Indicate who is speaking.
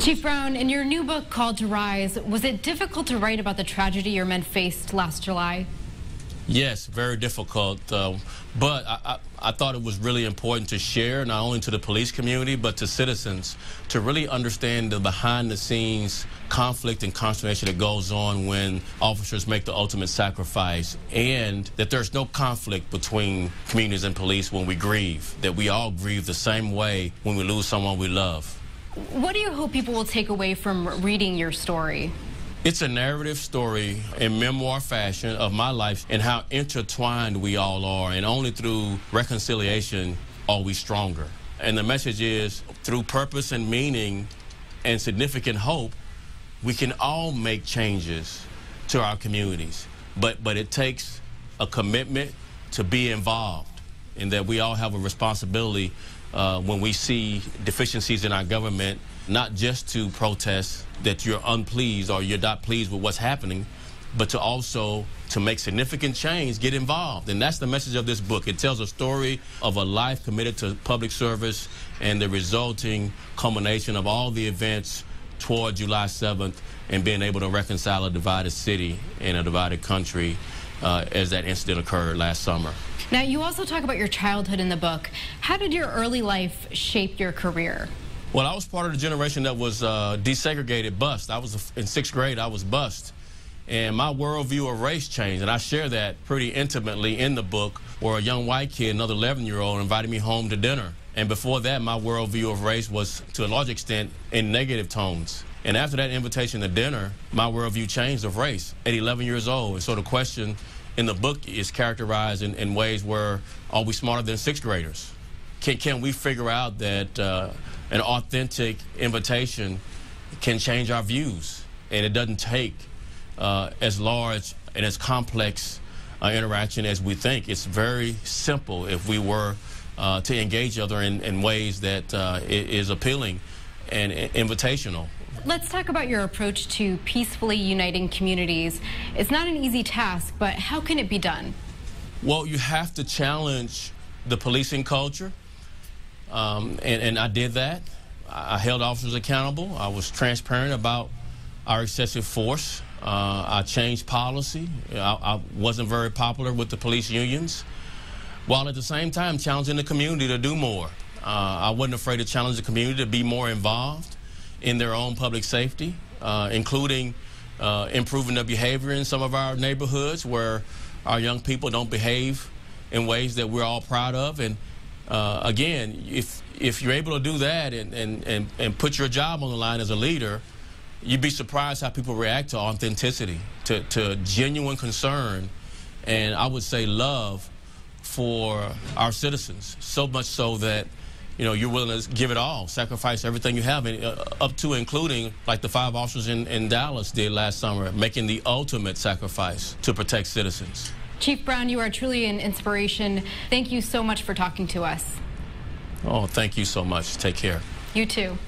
Speaker 1: Chief Brown, in your new book called To Rise, was it difficult to write about the tragedy your men faced last July?
Speaker 2: Yes, very difficult, but I thought it was really important to share, not only to the police community, but to citizens, to really understand the behind-the-scenes conflict and consternation that goes on when officers make the ultimate sacrifice, and that there's no conflict between communities and police when we grieve, that we all grieve the same way when we lose someone we love.
Speaker 1: What do you hope people will take away from reading your story?
Speaker 2: It's a narrative story in memoir fashion of my life and how intertwined we all are, and only through reconciliation are we stronger. And the message is, through purpose and meaning and significant hope, we can all make changes to our communities. But it takes a commitment to be involved, and that we all have a responsibility when we see deficiencies in our government, not just to protest that you're unpleased or you're not pleased with what's happening, but to also to make significant change, get involved. And that's the message of this book. It tells a story of a life committed to public service and the resulting culmination of all the events toward July 7th and being able to reconcile a divided city and a divided country as that incident occurred last summer.
Speaker 1: Now, you also talk about your childhood in the book. How did your early life shape your career?
Speaker 2: Well, I was part of the generation that was desegregated, bused. I was in 6th grade, I was bused. And my worldview of race changed, and I share that pretty intimately in the book, where a young white kid, another 11-year-old, invited me home to dinner. And before that, my worldview of race was, to a large extent, in negative tones. And after that invitation to dinner, my worldview changed of race at 11 years old. And so the question in the book is characterized in ways where, are we smarter than 6th graders? Can we figure out that an authentic invitation can change our views? And it doesn't take as large and as complex interaction as we think. It's very simple if we were to engage each other in ways that is appealing and invitational.
Speaker 1: Let's talk about your approach to peacefully uniting communities. It's not an easy task, but how can it be done?
Speaker 2: Well, you have to challenge the policing culture, and I did that. I held officers accountable. I was transparent about our excessive force. I changed policy. I wasn't very popular with the police unions, while at the same time challenging the community to do more. I wasn't afraid to challenge the community to be more involved in their own public safety, including improving the behavior in some of our neighborhoods where our young people don't behave in ways that we're all proud of. And again, if you're able to do that and put your job on the line as a leader, you'd be surprised how people react to authenticity, to genuine concern, and I would say love for our citizens, so much so that you're willing to give it all, sacrifice everything you have, up to including like the 5 officers in Dallas did last summer, making the ultimate sacrifice to protect citizens.
Speaker 1: Chief Brown, you are truly an inspiration. Thank you so much for talking to us.
Speaker 2: Oh, thank you so much. Take care.
Speaker 1: You too.